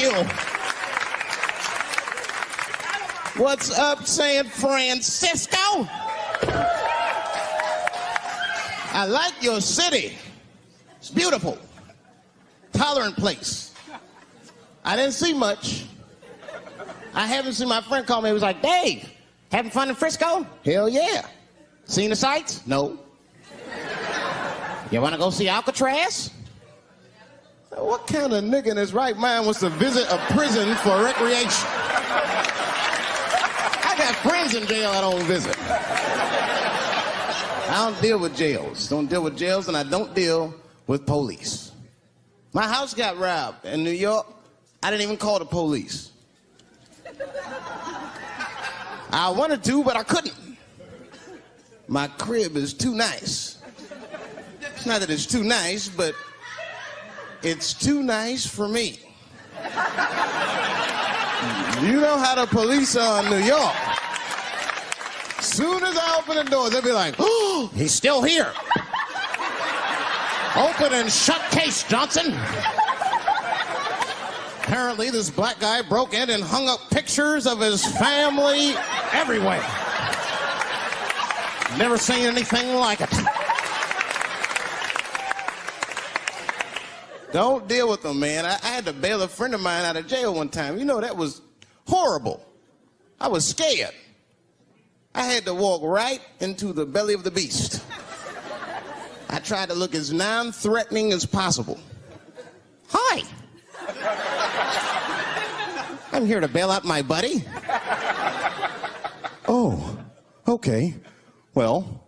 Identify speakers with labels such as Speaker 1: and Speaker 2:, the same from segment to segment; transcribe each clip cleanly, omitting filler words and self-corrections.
Speaker 1: you. What's up, San Francisco? I like your city. It's beautiful. Tolerant place. I didn't see much. I haven't seen my friend call me. He was like, Dave, having fun in Frisco? Hell yeah. Seen the sights? No. You want to go see Alcatraz? What kind of nigga in his right mind wants to visit a prison for recreation? I got friends in jail I don't visit. I don't deal with jails. Don't deal with jails, and I don't deal with police. My house got robbed in New York. I didn't even call the police. I wanted to, but I couldn't. My crib is too nice. It's not that it's too nice, but it's too nice for me. You know how the police are in New York. Soon as I open the door, they'll be like, oh, he's still here. Open and shut case, Johnson. Apparently, this black guy broke in and hung up pictures of his family everywhere. Never seen anything like it. Don't deal with them, man. I had to bail a friend of mine out of jail one time. You know, that was horrible. I was scared. I had to walk right into the belly of the beast. I tried to look as non-threatening as possible. Hi. I'm here to bail out my buddy. Oh, okay. Well,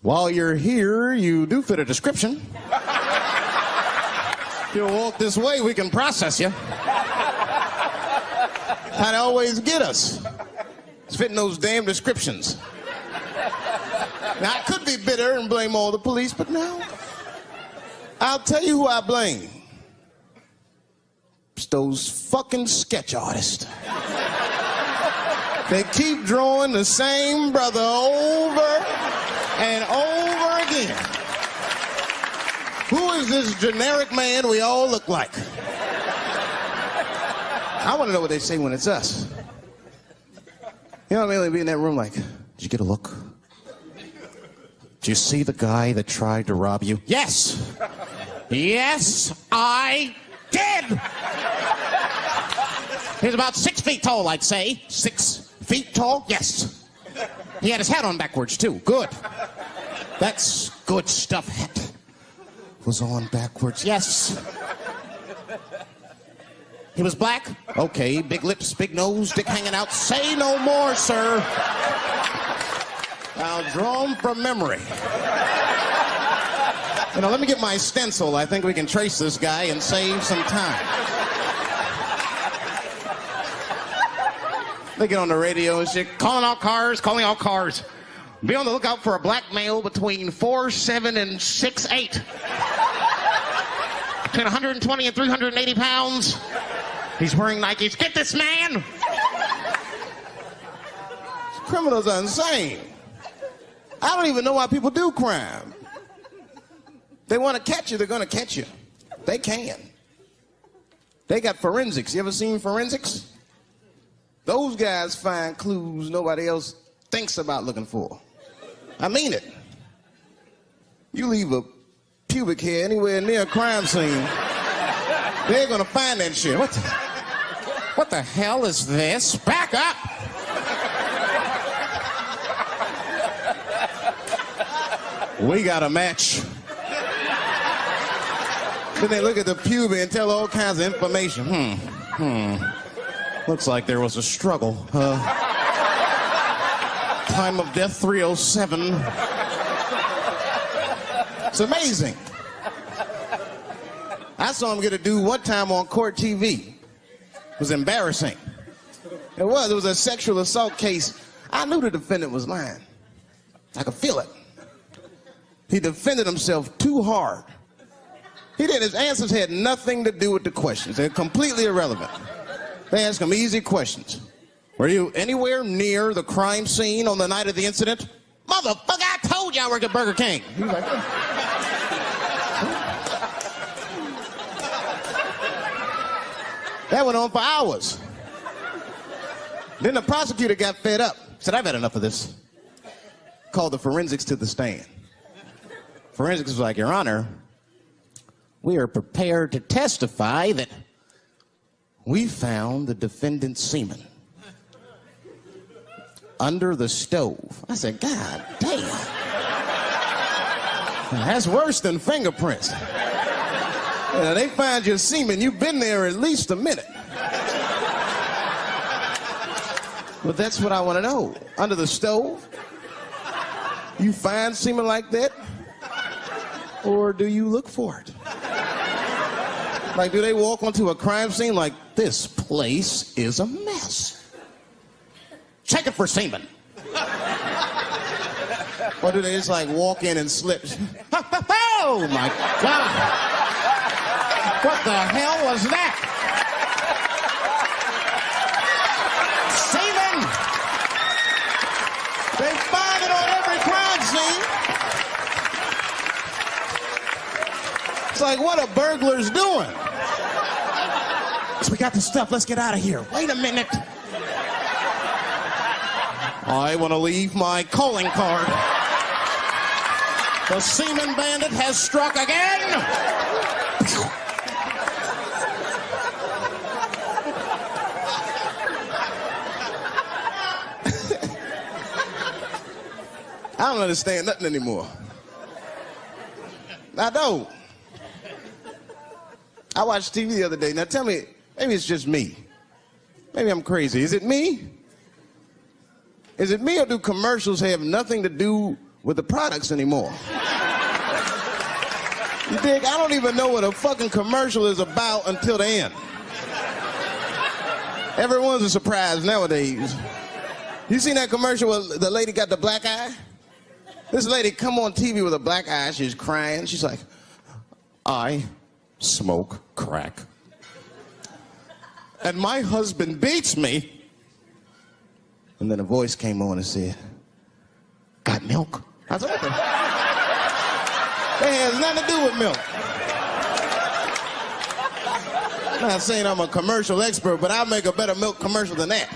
Speaker 1: while you're here, you do fit a description. If you'll walk this way, we can process you. How'd they always get us? It's fitting those damn descriptions. Now, I could be bitter and blame all the police, but no. I'll tell you who I blame. It's those fucking sketch artists. They keep drawing the same brother over and over again. Who is this generic man we all look like? I want to know what they say when it's us. You know what I mean? They'd be in that room like, did you get a look? Did you see the guy that tried to rob you? Yes. Yes, I did. He's about 6 feet tall, I'd say. 6 feet tall? Yes. He had his hat on backwards, too. Good. That's good stuff. Hat was on backwards. Yes. He was black? Okay. Big lips, big nose, dick hanging out. Say no more, sir. I'll draw him from memory. You know, let me get my stencil. I think we can trace this guy and save some time. They get on the radio and shit, calling all cars. Be on the lookout for a black male between 4'7" and 6'8". Between 120 and 380 pounds. He's wearing Nikes. Get this man! Criminals are insane. I don't even know why people do crime. They want to catch you, they're going to catch you. They can. They got forensics. You ever seen forensics? Those guys find clues nobody else thinks about looking for. I mean it. You leave a pubic hair anywhere near a crime scene, they're going to find that shit. What the hell is this? Back up! We got a match. Then they look at the pubis and tell all kinds of information. Looks like there was a struggle. Time of death 307. It's amazing. I saw him get a dude one time on court TV. It was embarrassing. It was a sexual assault case. I knew the defendant was lying. I could feel it. He defended himself too hard. He did. His answers had nothing to do with the questions. They're completely irrelevant. They asked him easy questions. Were you anywhere near the crime scene on the night of the incident? Motherfucker, I told you I worked at Burger King. He was like, That went on for hours. Then the prosecutor got fed up. Said, I've had enough of this. Called the forensics to the stand. Forensics was like, Your Honor, we are prepared to testify that we found the defendant's semen under the stove. I said, God damn. That's worse than fingerprints. They find your semen, you've been there at least a minute. But that's what I want to know. Under the stove? You find semen like that? Or do you look for it? Like, do they walk onto a crime scene like, this place is a mess? Check it for semen. Or do they just like walk in and slip? Oh my God! What the hell was that? Semen! They find it on every crime scene. It's like, what are burglars doing? So we got the stuff, let's get out of here. Wait a minute. I want to leave my calling card. The semen bandit has struck again. I don't understand nothing anymore. I don't. I watched TV the other day. Now tell me, maybe it's just me. Maybe I'm crazy. Is it me? Is it me, or do commercials have nothing to do with the products anymore? You dig? I don't even know what a fucking commercial is about until the end. Everyone's a surprise nowadays. You seen that commercial where the lady got the black eye? This lady come on TV with a black eye, she's crying. She's like, I smoke crack. And my husband beats me. And then a voice came on and said, got milk? I said, what the? That has nothing to do with milk. I'm not saying I'm a commercial expert, but I'll make a better milk commercial than that.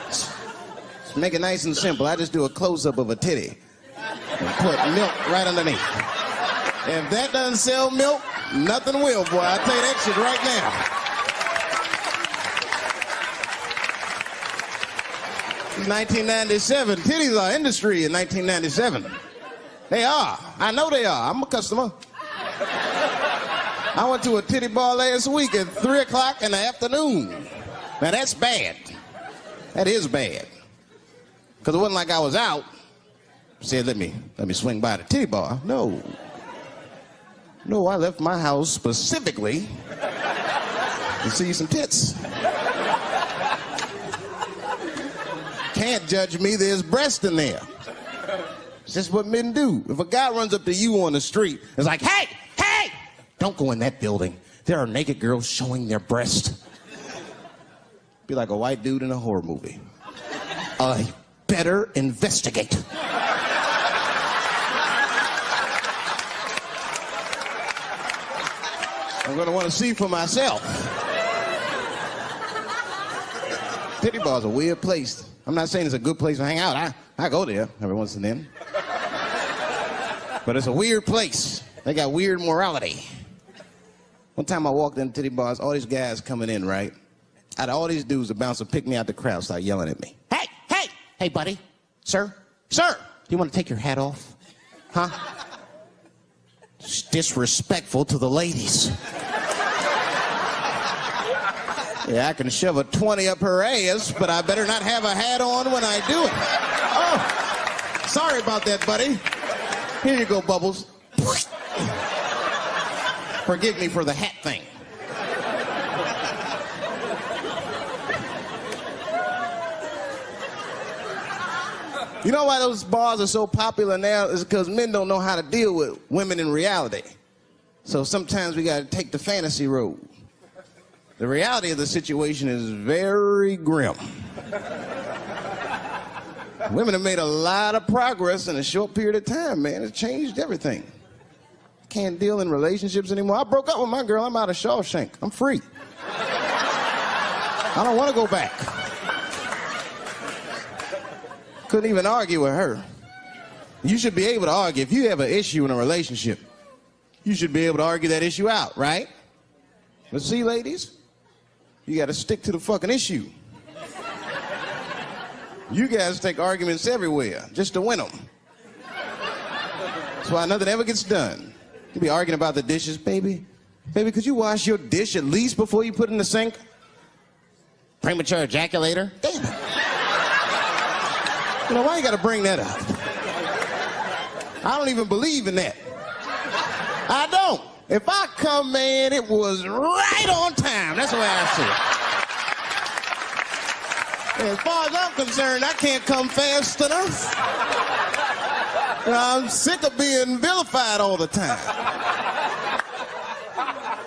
Speaker 1: Just make it nice and simple. I just do a close-up of a titty and put milk right underneath. If that doesn't sell milk, nothing will, boy. I'll tell you that shit right now. 1997. Titties are industry in 1997. They are. I know they are. I'm a customer. I went to a titty bar last week at 3 o'clock in the afternoon. Now that's bad. That is bad. Because it wasn't like I was out. Said, let me swing by the titty bar. No. No, I left my house specifically to see some tits. Can't judge me, there's breast in there. It's just what men do. If a guy runs up to you on the street, it's like, hey, hey, don't go in that building. There are naked girls showing their breast. Be like a white dude in a horror movie. I better investigate. I'm gonna want to see for myself. Titty bar's a weird place. I'm not saying it's a good place to hang out. I go there every once and then. But it's a weird place. They got weird morality. One time I walked in titty bars, all these guys coming in, right? Out of all these dudes, the bouncer picked me out the crowd, started yelling at me. Hey, hey, hey, buddy. Sir, sir, do you want to take your hat off? Huh? It's disrespectful to the ladies. Yeah, I can shove a 20 up her ass, but I better not have a hat on when I do it. Oh, sorry about that, buddy. Here you go, Bubbles. Forgive me for the hat thing. You know why those bars are so popular now? Is because men don't know how to deal with women in reality. So sometimes we got to take the fantasy road. The reality of the situation is very grim. Women have made a lot of progress in a short period of time, man. It's changed everything. Can't deal in relationships anymore. I broke up with my girl. I'm out of Shawshank. I'm free. I don't want to go back. Couldn't even argue with her. You should be able to argue. If you have an issue in a relationship, you should be able to argue that issue out, right? But see, ladies, you got to stick to the fucking issue. You guys take arguments everywhere just to win them. That's why nothing ever gets done. You be arguing about the dishes, baby. Baby, could you wash your dish at least before you put it in the sink? Premature ejaculator? Damn it. You know, why you gotta bring that up? I don't even believe in that. I don't. If I come, man, it was right on time. That's the way I see it. As far as I'm concerned, I can't come fast enough. You know, I'm sick of being vilified all the time.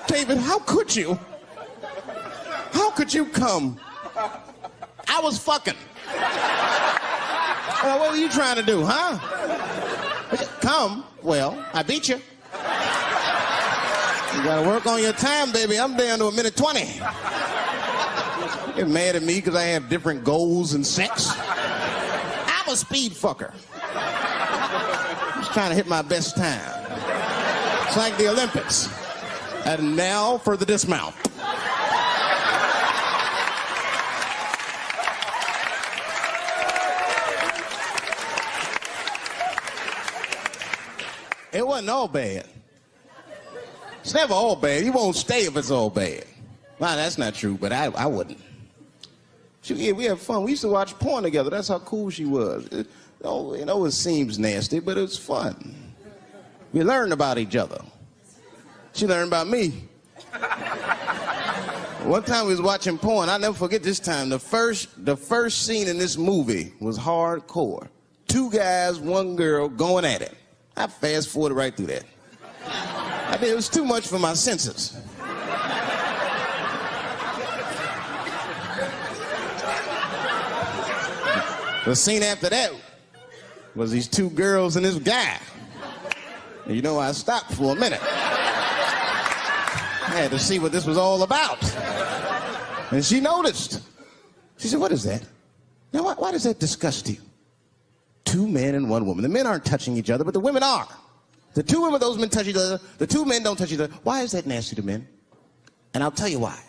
Speaker 1: David, how could you? How could you come? I was fucking. What were you trying to do, huh? Come. Well, I beat you. You gotta work on your time, baby. I'm down to a minute 20. Get mad at me because I have different goals in sex. I'm a speed fucker. Just trying to hit my best time. It's like the Olympics. And now for the dismount. It wasn't all bad. It's never all bad. You won't stay if it's all bad. Well, that's not true, but I wouldn't. Yeah, we had fun. We used to watch porn together. That's how cool she was. You know, it seems nasty, but it's fun. We learned about each other. She learned about me. One time we was watching porn. I'll never forget this time. The first scene in this movie was hardcore. 2 guys, 1 girl going at it. I fast-forwarded right through that. It was too much for my senses. The scene after that was these 2 girls and this guy. And you know, I stopped for a minute. I had to see what this was all about. And she noticed. She said, "What is that? Now, why does that disgust you? 2 men and 1 woman. The men aren't touching each other, but the women are. The 2 women, those men touch each other. The 2 men don't touch each other. Why is that nasty to men? And I'll tell you why.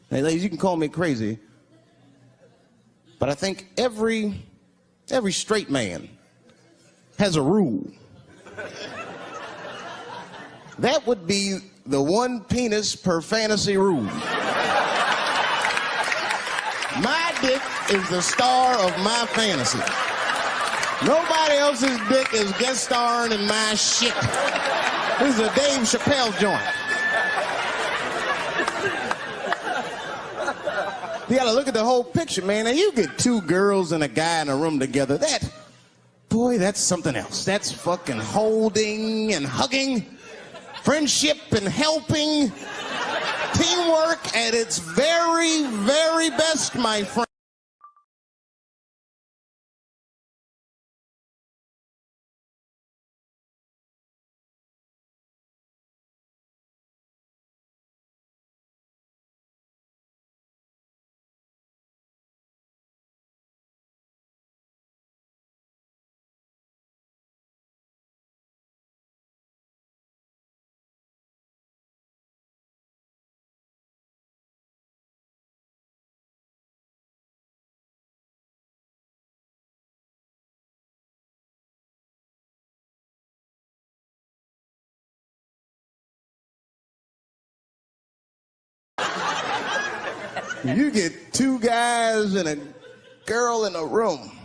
Speaker 1: Hey, ladies, you can call me crazy, but I think every straight man has a rule. That would be the 1 penis per fantasy rule. My dick is the star of my fantasy. Nobody else's dick is guest starring in my shit. This is a Dave Chappelle joint. You gotta look at the whole picture, man. Now you get 2 girls and a guy in a room together. That's something else. That's fucking holding and hugging, friendship and helping, teamwork at its very, very best, my friend. You get 2 guys and a girl in a room.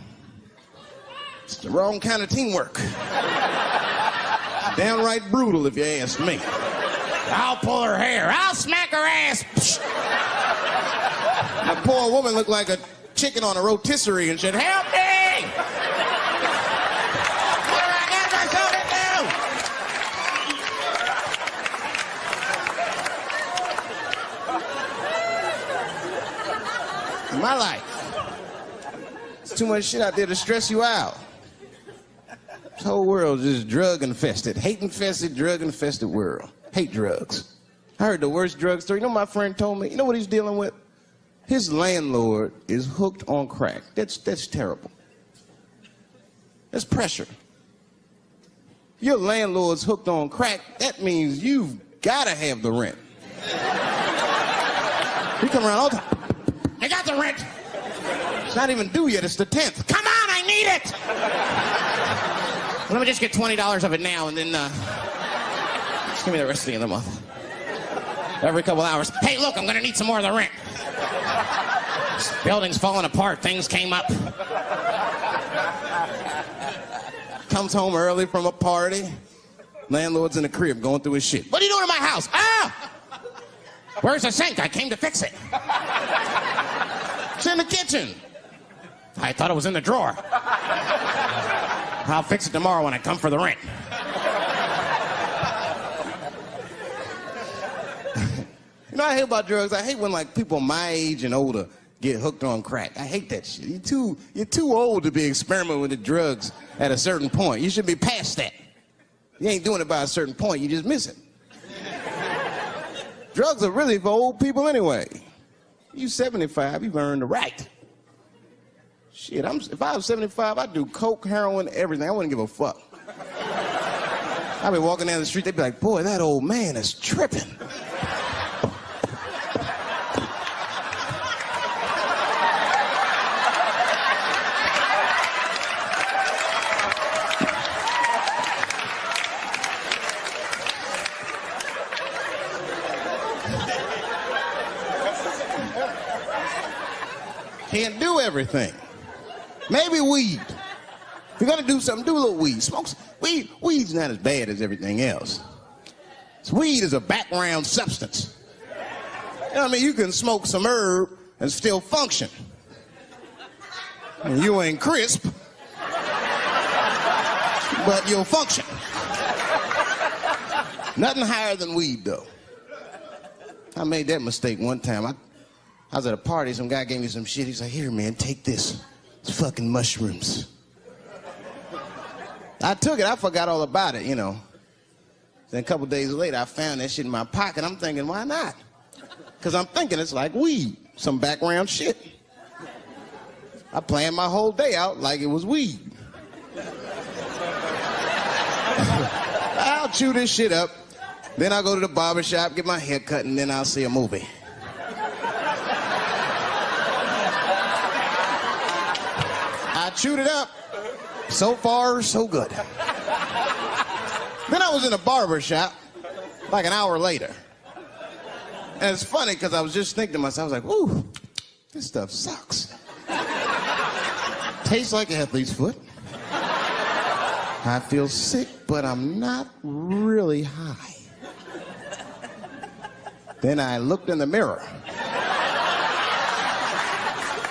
Speaker 1: It's the wrong kind of teamwork. Downright brutal, if you ask me. I'll pull her hair. I'll smack her ass. That poor woman looked like a chicken on a rotisserie and said, "Help me! What do I got myself into?" In my life, there's too much shit out there to stress you out. This whole world is just drug-infested, hate-infested, drug-infested world. Hate drugs. I heard the worst drug story. You know what my friend told me? You know what he's dealing with? his landlord is hooked on crack. That's terrible. That's pressure. Your landlord's hooked on crack, that means you've got to have the rent. You come around all the time. I got the rent. It's not even due yet, it's the 10th. Come on, I need it! Let me just get $20 of it now and then just give me the rest of the end of the month. Every couple hours. Hey, look, I'm gonna need some more of the rent. This building's falling apart, things came up. Comes home early from a party. Landlord's in the crib going through his shit. What are you doing in my house? Ah! Where's the sink? I came to fix it. It's in the kitchen. I thought it was in the drawer. I'll fix it tomorrow when I come for the rent. You know what I hate about drugs? I hate when like people my age and older get hooked on crack. I hate that shit. You're too old to be experimenting with the drugs at a certain point. You should be past that. You ain't doing it by a certain point, you just miss it. Drugs are really for old people anyway. You 75, you've earned the right. Shit, if I was 75, I'd do coke, heroin, everything. I wouldn't give a fuck. I'd be walking down the street, they'd be like, boy, that old man is tripping. Can't do everything. Maybe weed. If you're gonna do something, do a little weed. Smoke some. Weed's not as bad as everything else. Weed is a background substance. You know what I mean? You can smoke some herb and still function. And you ain't crisp, but you'll function. Nothing higher than weed, though. I made that mistake one time. I was at a party, some guy gave me some shit. He's like, here, man, take this. It's fucking mushrooms. I took it, I forgot all about it, you know. Then a couple days later, I found that shit in my pocket. I'm thinking, why not? Because I'm thinking it's like weed, some background shit. I planned my whole day out like it was weed. I'll chew this shit up, then I'll go to the barber shop, get my hair cut, and then I'll see a movie. I chewed it up. So far, so good. Then I was in a barber shop like an hour later. And it's funny because I was just thinking to myself, I was like, ooh, this stuff sucks. Tastes like athlete's foot. I feel sick, but I'm not really high. Then I looked in the mirror.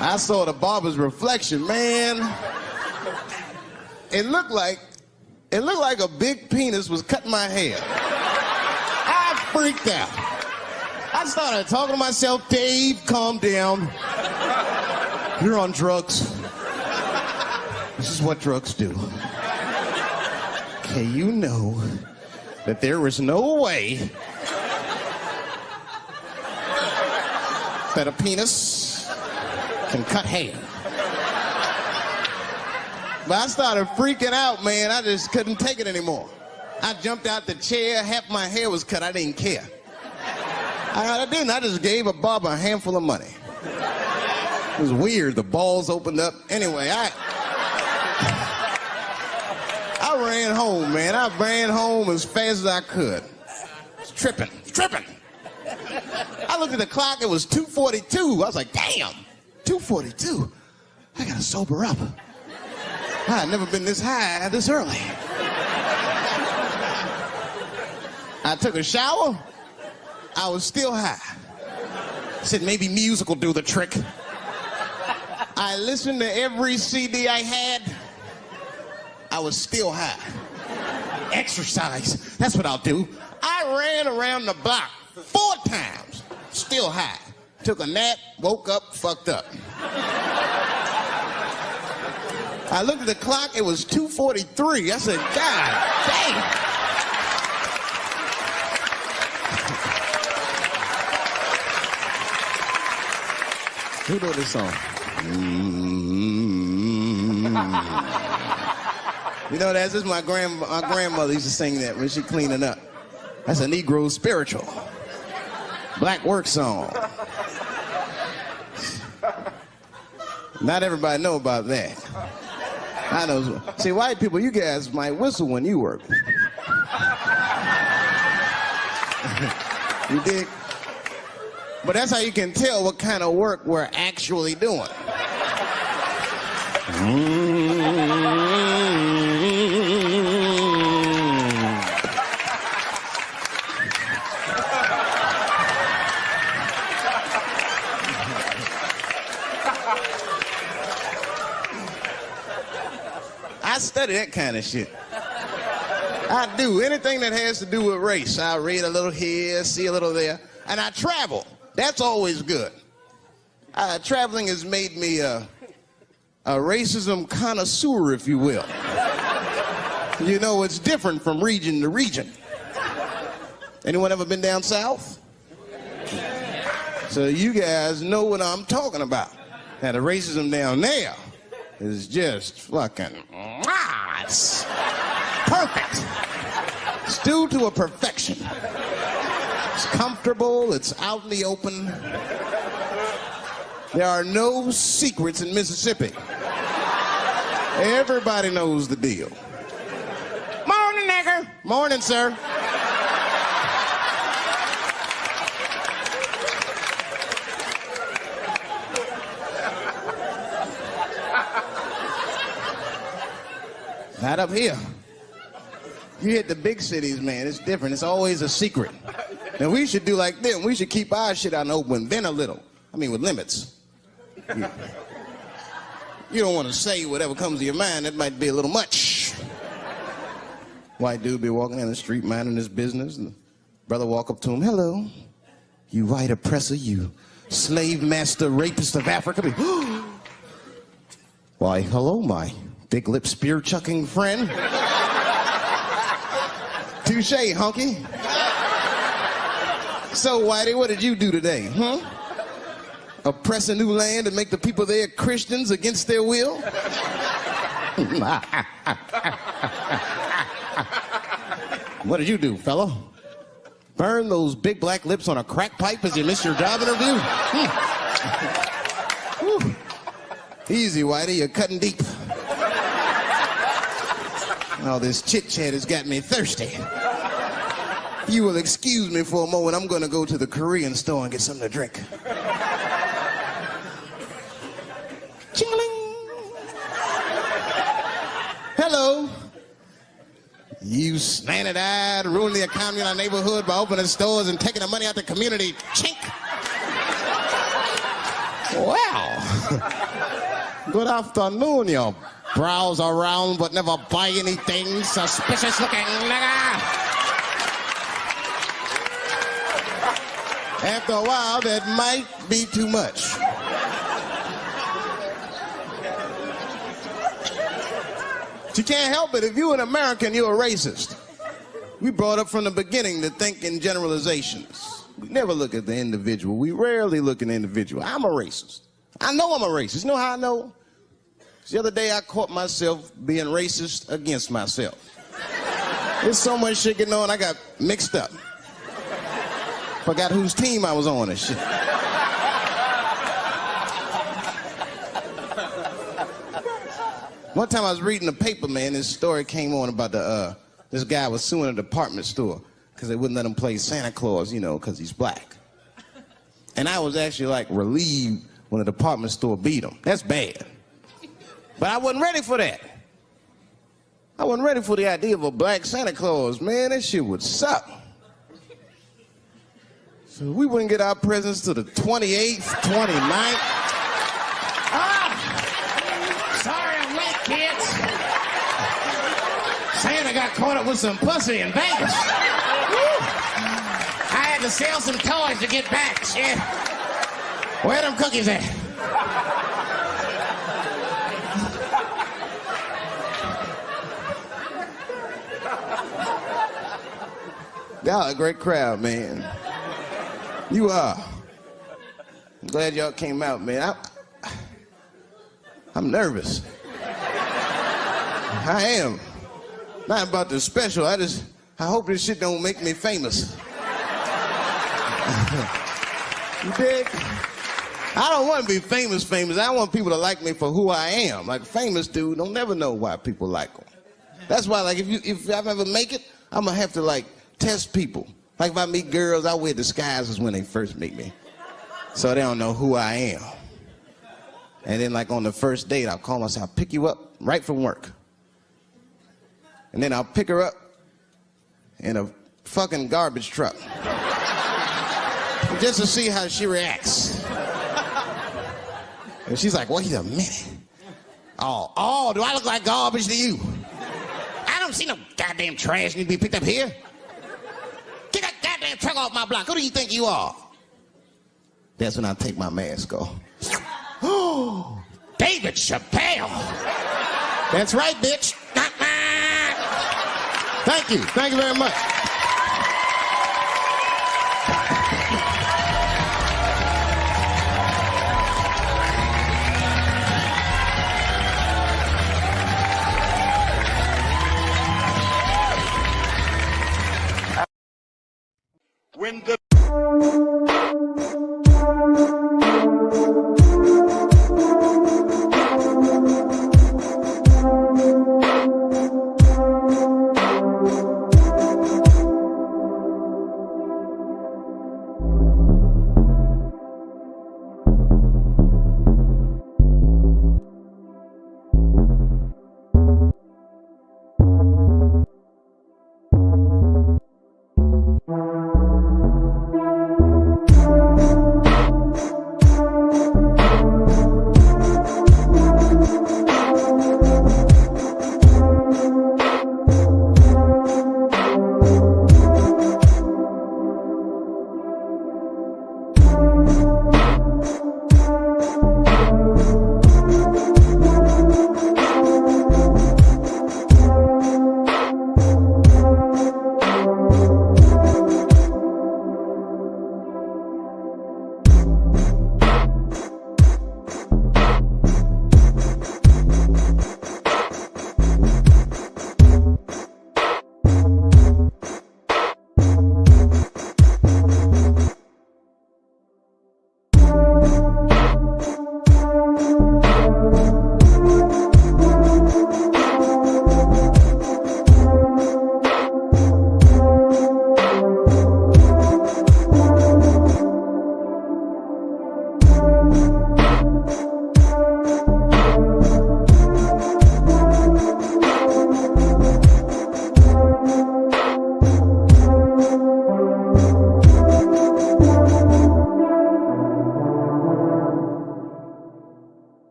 Speaker 1: I saw the barber's reflection, man. It looked like a big penis was cutting my hair. I freaked out. I started talking to myself, Dave, calm down. You're on drugs. This is what drugs do. Okay, you know that there is no way that a penis can cut hair. But I started freaking out, man. I just couldn't take it anymore. I jumped out the chair. Half my hair was cut. I didn't care. I didn't. I just gave a barber a handful of money. It was weird. The balls opened up. Anyway, I ran home, man. I ran home as fast as I could. It's tripping. It's tripping. I looked at the clock. It was 2:42. I was like, damn, 2:42. I gotta sober up. I had never been this high this early. I took a shower. I was still high. I said maybe music will do the trick. I listened to every CD I had. I was still high. Exercise, that's what I'll do. I ran around the block 4 times, still high. Took a nap, woke up, fucked up. I looked at the clock, it was 2:43. I said, God damn. Who wrote this song? You know, that's just my grandmother used to sing that when she cleaning up. That's a Negro spiritual. Black work song. Not everybody know about that. I know. See, white people, you guys might whistle when you work. You dig? But that's how you can tell what kind of work we're actually doing. I study that kind of shit. I do. Anything that has to do with race. I read a little here, see a little there. And I travel. That's always good. Traveling has made me a racism connoisseur, if you will. You know, it's different from region to region. Anyone ever been down south? So you guys know what I'm talking about. Now, the racism down there is just fucking, it's perfect. It's due to a perfection. It's comfortable, it's out in the open. There are no secrets in Mississippi. Everybody knows the deal. Morning, nigger. Morning, sir. Not up here. You hit the big cities, man, it's different. It's always a secret. Now, we should do like them. We should keep our shit out in the open, then a little. I mean, with limits. You don't want to say whatever comes to your mind. That might be a little much. White dude be walking down the street minding his business, and the brother walk up to him, hello, you white oppressor, you slave master rapist of Africa. Why, hello, my big lip spear chucking friend. Touche, hunky. So, Whitey, what did you do today, huh? Oppress a new land and make the people there Christians against their will? What did you do, fellow? Burn those big black lips on a crack pipe as you missed your job interview? Easy, Whitey, you're cutting deep. All this chit-chat has got me thirsty. You will excuse me for a moment. I'm going to go to the Korean store and get something to drink. Ching-a-ling. Hello. You slanted-eyed, ruining the economy in our neighborhood by opening stores and taking the money out the community. Chink. Well, good afternoon, you browse around but never buy anything, suspicious-looking nigga. After a while, that might be too much. But you can't help it. If you're an American, you're a racist. We brought up from the beginning to think in generalizations. We never look at the individual. We rarely look at the individual. I'm a racist. I know I'm a racist. You know how I know? The other day, I caught myself being racist against myself. There's so much shit going on, I got mixed up. Forgot whose team I was on and shit. One time I was reading the paper, man, this story came on about this guy was suing a department store because they wouldn't let him play Santa Claus, you know, because he's black. And I was actually, like, relieved when the department store beat him. That's bad. But I wasn't ready for that. I wasn't ready for the idea of a black Santa Claus, man. That shit would suck. So we wouldn't get our presents till the 28th, 29th.
Speaker 2: Sorry I'm late, kids. Santa got caught up with some pussy in Vegas. I had to sell some toys to get back, shit. Where them cookies at?
Speaker 1: Y'all a great crowd, man. You are. I'm glad y'all came out, man. I'm nervous. I am. Not about the special. I hope this shit don't make me famous. You dig? I don't want to be famous. I want people to like me for who I am. Like a famous dude, don't never know why people like him. That's why, like, if I ever make it, I'm gonna have to like test people. Like if I meet girls, I wear disguises when they first meet me, so they don't know who I am. And then, like on the first date, I'll call myself, I'll pick you up right from work, and then I'll pick her up in a fucking garbage truck, just to see how she reacts. And she's like, wait a minute. Oh, do I look like garbage to you? I don't see no goddamn trash need to be picked up here. Get that goddamn truck off my block. Who do you think you are? That's when I take my mask off. Oh, David Chappelle. That's right, bitch. Thank you. Thank you very much.
Speaker 3: When the